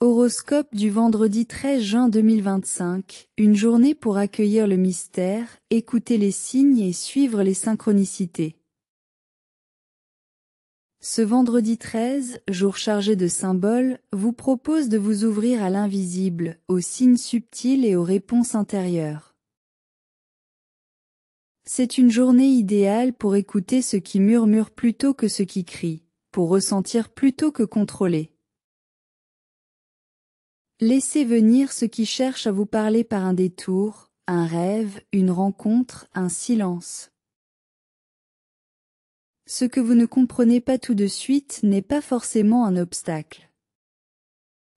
Horoscope du vendredi 13 juin 2025, une journée pour accueillir le mystère, écouter les signes et suivre les synchronicités. Ce vendredi 13, jour chargé de symboles, vous propose de vous ouvrir à l'invisible, aux signes subtils et aux réponses intérieures. C'est une journée idéale pour écouter ce qui murmure plutôt que ce qui crie, pour ressentir plutôt que contrôler. Laissez venir ce qui cherche à vous parler par un détour, un rêve, une rencontre, un silence. Ce que vous ne comprenez pas tout de suite n'est pas forcément un obstacle.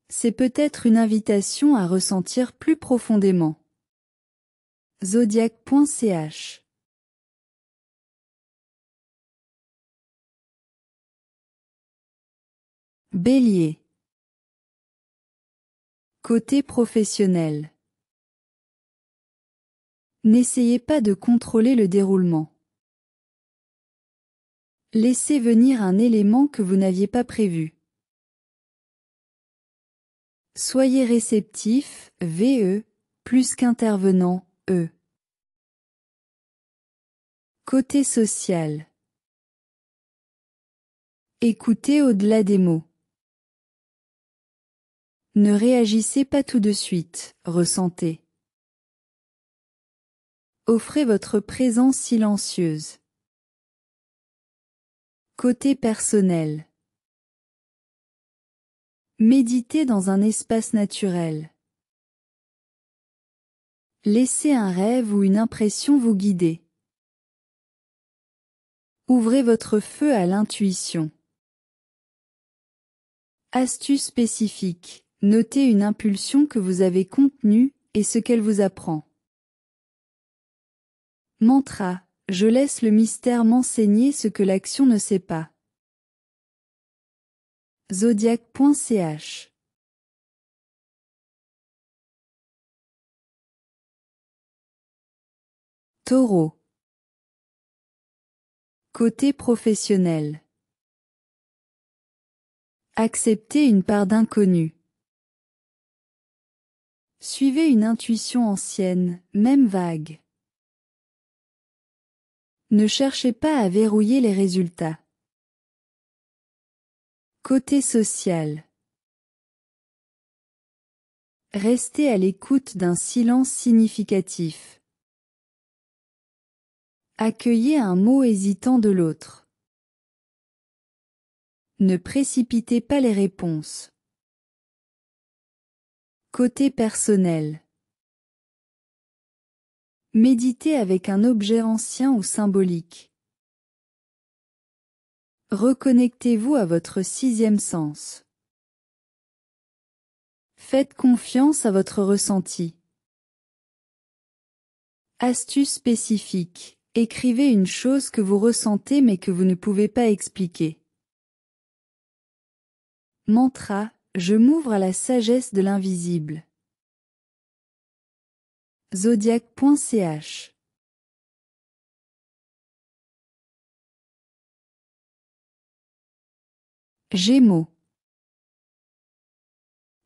C'est peut-être une invitation à ressentir plus profondément. Zodiac.ch. Bélier. Côté professionnel. N'essayez pas de contrôler le déroulement. Laissez venir un élément que vous n'aviez pas prévu. Soyez réceptif, VE, plus qu'intervenant, E. Côté social. Écoutez au-delà des mots. Ne réagissez pas tout de suite, ressentez. Offrez votre présence silencieuse. Côté personnel. Méditez dans un espace naturel. Laissez un rêve ou une impression vous guider. Ouvrez votre feu à l'intuition. Astuce spécifique. Notez une impulsion que vous avez contenue et ce qu'elle vous apprend. Mantra. Je laisse le mystère m'enseigner ce que l'action ne sait pas. Zodiac.ch. Taureau. Côté professionnel. Acceptez une part d'inconnu. Suivez une intuition ancienne, même vague. Ne cherchez pas à verrouiller les résultats. Côté social. Restez à l'écoute d'un silence significatif. Accueillez un mot hésitant de l'autre. Ne précipitez pas les réponses. Côté personnel. Méditez avec un objet ancien ou symbolique. Reconnectez-vous à votre sixième sens. Faites confiance à votre ressenti. Astuce spécifique. Écrivez une chose que vous ressentez mais que vous ne pouvez pas expliquer. Mantra. Je m'ouvre à la sagesse de l'invisible. Zodiac.ch. Gémeaux.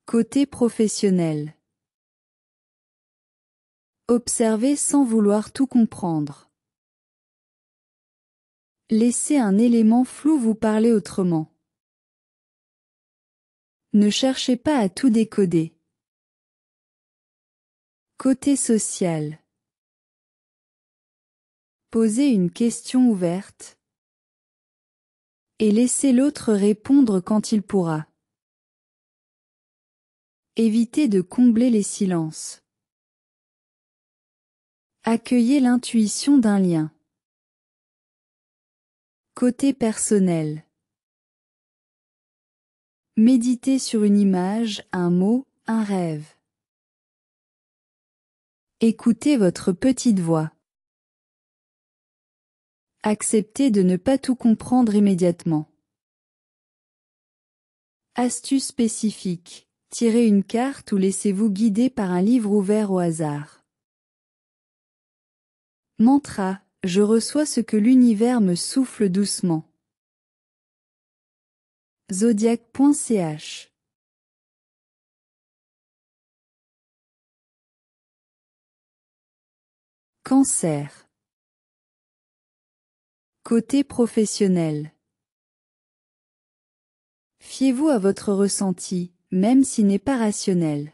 Côté professionnel. Observez sans vouloir tout comprendre. Laissez un élément flou vous parler autrement. Ne cherchez pas à tout décoder. Côté social. Posez une question ouverte et laissez l'autre répondre quand il pourra. Évitez de combler les silences. Accueillez l'intuition d'un lien. Côté personnel. Méditez sur une image, un mot, un rêve. Écoutez votre petite voix. Acceptez de ne pas tout comprendre immédiatement. Astuce spécifique. Tirez une carte ou laissez-vous guider par un livre ouvert au hasard. Mantra. Je reçois ce que l'univers me souffle doucement. Zodiac.ch. Cancer. Côté professionnel. Fiez-vous à votre ressenti, même s'il n'est pas rationnel.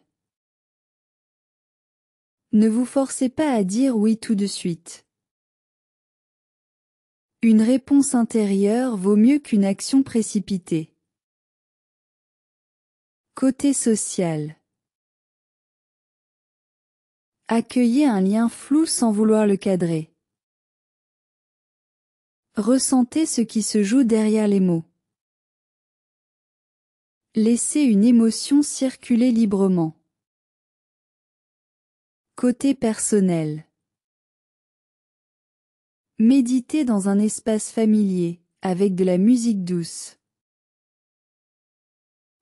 Ne vous forcez pas à dire oui tout de suite. Une réponse intérieure vaut mieux qu'une action précipitée. Côté social. Accueillez un lien flou sans vouloir le cadrer. Ressentez ce qui se joue derrière les mots. Laissez une émotion circuler librement. Côté personnel. Méditez dans un espace familier, avec de la musique douce.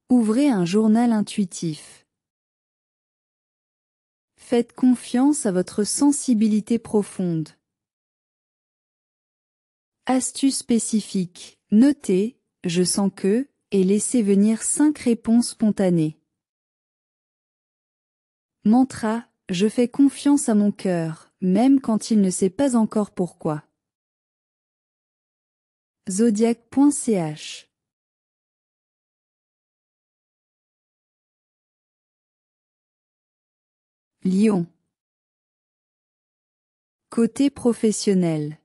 Ouvrez un journal intuitif. Faites confiance à votre sensibilité profonde. Astuce spécifique. Notez, je sens que, et laissez venir 5 réponses spontanées. Mantra, je fais confiance à mon cœur, même quand il ne sait pas encore pourquoi. Zodiac.ch. Lion. Côté professionnel.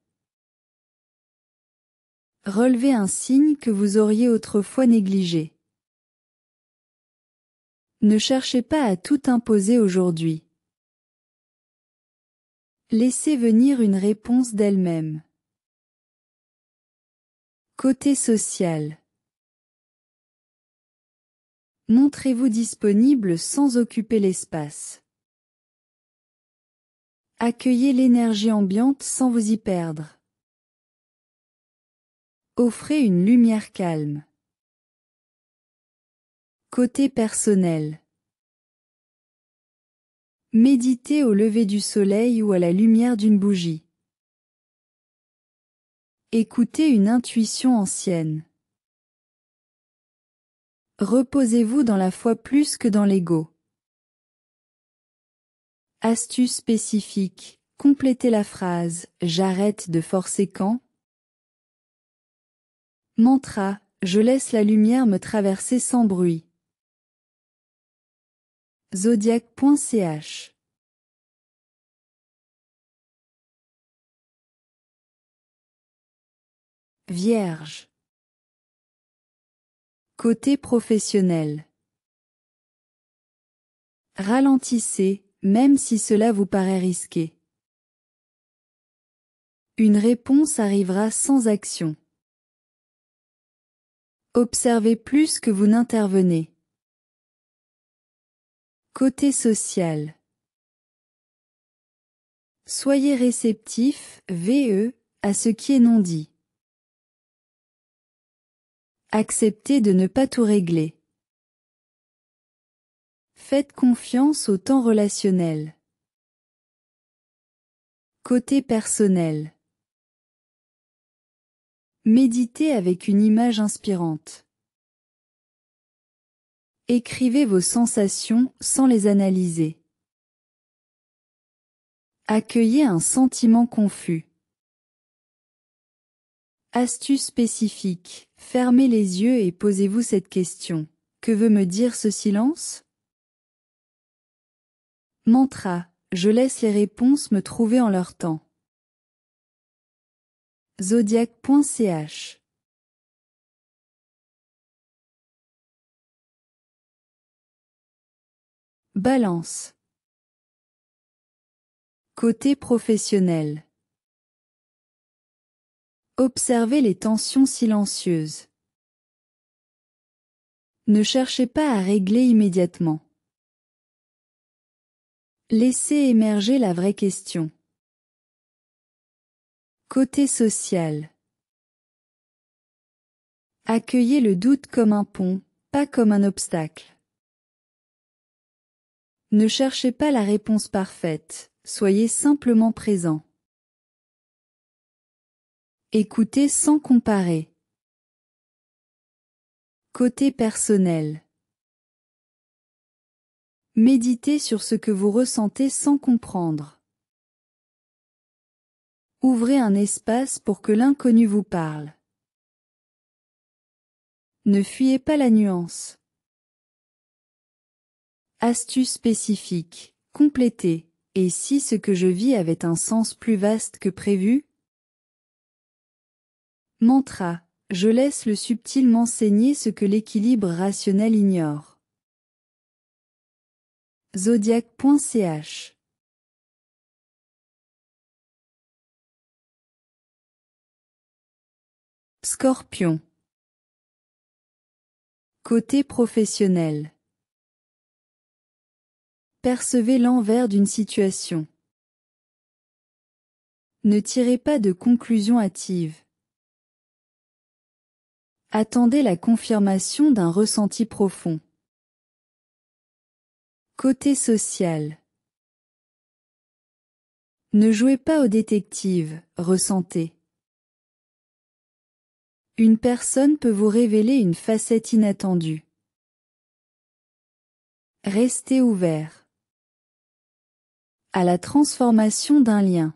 Relevez un signe que vous auriez autrefois négligé. Ne cherchez pas à tout imposer aujourd'hui. Laissez venir une réponse d'elle-même. Côté social. Montrez-vous disponible sans occuper l'espace. Accueillez l'énergie ambiante sans vous y perdre. Offrez une lumière calme. Côté personnel. Méditez au lever du soleil ou à la lumière d'une bougie. Écoutez une intuition ancienne. Reposez-vous dans la foi plus que dans l'ego. Astuce spécifique. Complétez la phrase « J'arrête de forcer quand ?» Mantra « Je laisse la lumière me traverser sans bruit ». Zodiac.ch. Vierge. Côté professionnel. Ralentissez, même si cela vous paraît risqué. Une réponse arrivera sans action. Observez plus que vous n'intervenez. Côté social. Soyez réceptif, VE, à ce qui est non dit. Acceptez de ne pas tout régler. Faites confiance au temps relationnel. Côté personnel. Méditez avec une image inspirante. Écrivez vos sensations sans les analyser. Accueillez un sentiment confus. Astuce spécifique. Fermez les yeux et posez-vous cette question. Que veut me dire ce silence? Mantra. Je laisse les réponses me trouver en leur temps. Zodiac.ch. Balance. Côté professionnel. Observez les tensions silencieuses. Ne cherchez pas à régler immédiatement. Laissez émerger la vraie question. Côté social. Accueillez le doute comme un pont, pas comme un obstacle. Ne cherchez pas la réponse parfaite, soyez simplement présent. Écoutez sans comparer. Côté personnel. Méditez sur ce que vous ressentez sans comprendre. Ouvrez un espace pour que l'inconnu vous parle. Ne fuyez pas la nuance. Astuce spécifique. Complétez. Et si ce que je vis avait un sens plus vaste que prévu? Mantra. Je laisse le subtil m'enseigner ce que l'équilibre rationnel ignore. Zodiac.ch. Scorpion. Côté professionnel. Percevez l'envers d'une situation. Ne tirez pas de conclusions hâtives. Attendez la confirmation d'un ressenti profond. Côté social. Ne jouez pas au détective, ressentez. Une personne peut vous révéler une facette inattendue. Restez ouvert à la transformation d'un lien.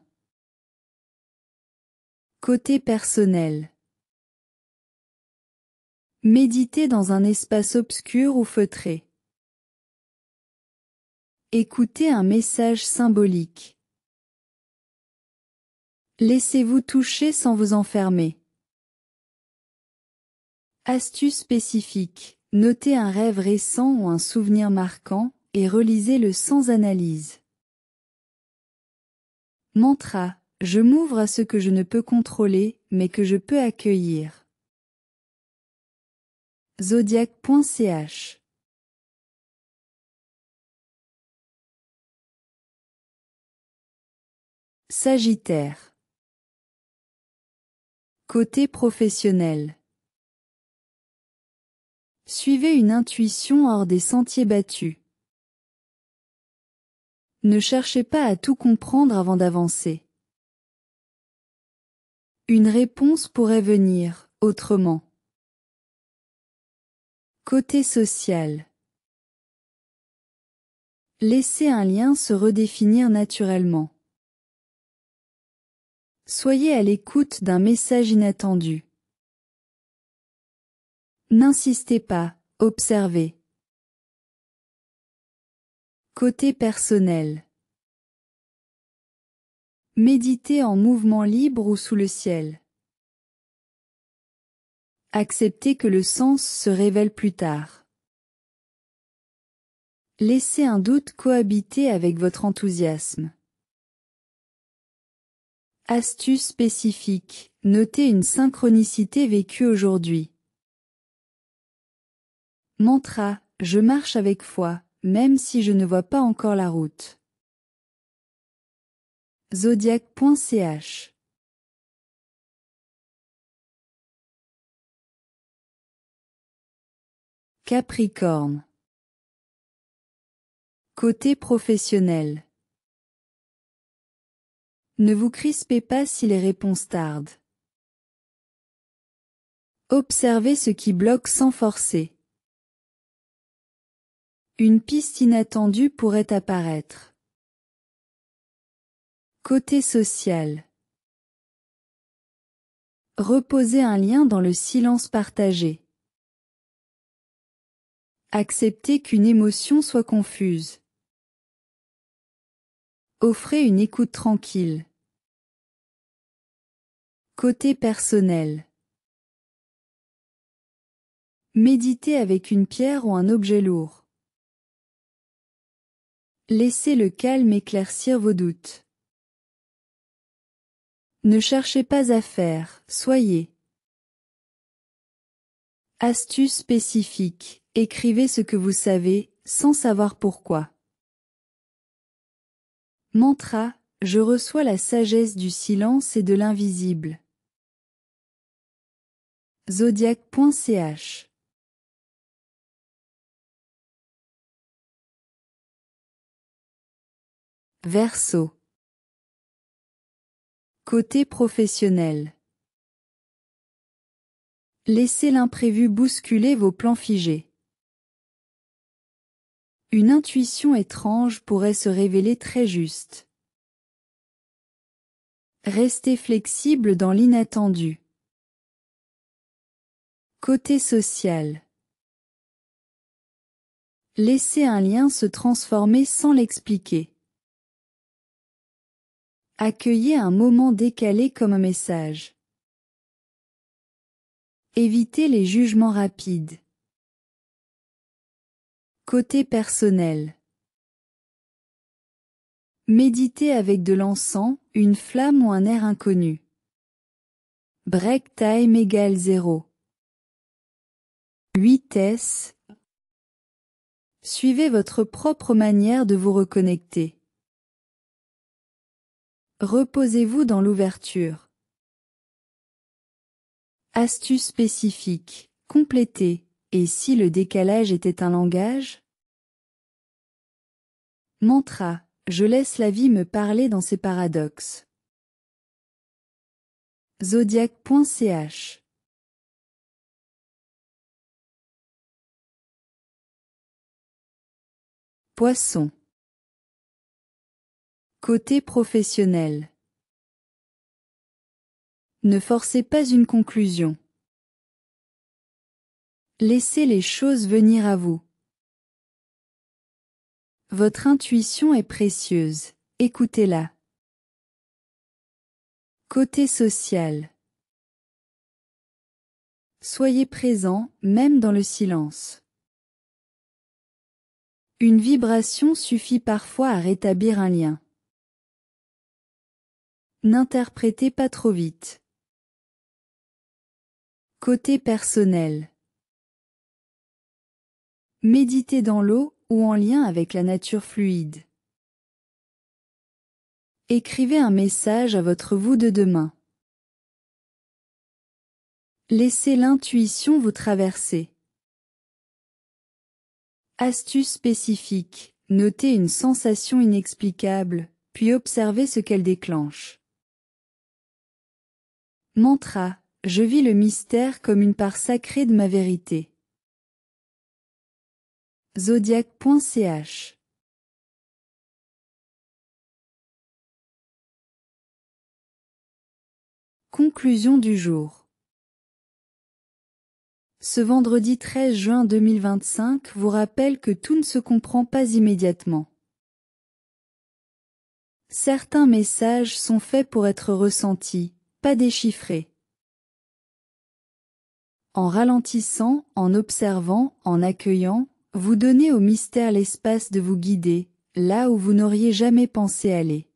Côté personnel. Méditez dans un espace obscur ou feutré. Écoutez un message symbolique. Laissez-vous toucher sans vous enfermer. Astuce spécifique. Notez un rêve récent ou un souvenir marquant, et relisez-le sans analyse. Mantra. Je m'ouvre à ce que je ne peux contrôler, mais que je peux accueillir. Zodiac.ch. Sagittaire. Côté professionnel. Suivez une intuition hors des sentiers battus. Ne cherchez pas à tout comprendre avant d'avancer. Une réponse pourrait venir, autrement. Côté social. Laissez un lien se redéfinir naturellement. Soyez à l'écoute d'un message inattendu. N'insistez pas, observez. Côté personnel. Méditez en mouvement libre ou sous le ciel. Acceptez que le sens se révèle plus tard. Laissez un doute cohabiter avec votre enthousiasme. Astuce spécifique. Notez une synchronicité vécue aujourd'hui. Mantra. Je marche avec foi, même si je ne vois pas encore la route. Zodiac.ch. Capricorne. Côté professionnel. Ne vous crispez pas si les réponses tardent. Observez ce qui bloque sans forcer. Une piste inattendue pourrait apparaître. Côté social. Reposez un lien dans le silence partagé. Acceptez qu'une émotion soit confuse. Offrez une écoute tranquille. Côté personnel. Méditez avec une pierre ou un objet lourd. Laissez le calme éclaircir vos doutes. Ne cherchez pas à faire, soyez. Astuce spécifique. Écrivez ce que vous savez, sans savoir pourquoi. Mantra. Je reçois la sagesse du silence et de l'invisible. Zodiac.ch. Verseau. Côté professionnel. Laissez l'imprévu bousculer vos plans figés. Une intuition étrange pourrait se révéler très juste. Restez flexible dans l'inattendu. Côté social. Laissez un lien se transformer sans l'expliquer. Accueillez un moment décalé comme un message. Évitez les jugements rapides. Côté personnel. Méditez avec de l'encens, une flamme ou un air inconnu. Break time égale 0. 8S. Suivez votre propre manière de vous reconnecter. Reposez-vous dans l'ouverture. Astuce spécifique. Complétez. Et si le décalage était un langage? Mantra. Je laisse la vie me parler dans ses paradoxes. Zodiac.ch. Poisson. Côté professionnel. Ne forcez pas une conclusion. Laissez les choses venir à vous. Votre intuition est précieuse, écoutez-la. Côté social. Soyez présent, même dans le silence. Une vibration suffit parfois à rétablir un lien. N'interprétez pas trop vite. Côté personnel. Méditez dans l'eau ou en lien avec la nature fluide. Écrivez un message à votre vous de demain. Laissez l'intuition vous traverser. Astuce spécifique. Notez une sensation inexplicable, puis observez ce qu'elle déclenche. Mantra. Je vis le mystère comme une part sacrée de ma vérité. Zodiac.ch. Conclusion du jour. Ce vendredi 13 juin 2025 vous rappelle que tout ne se comprend pas immédiatement. Certains messages sont faits pour être ressentis, pas déchiffrés. En ralentissant, en observant, en accueillant, vous donnez au mystère l'espace de vous guider, là où vous n'auriez jamais pensé aller.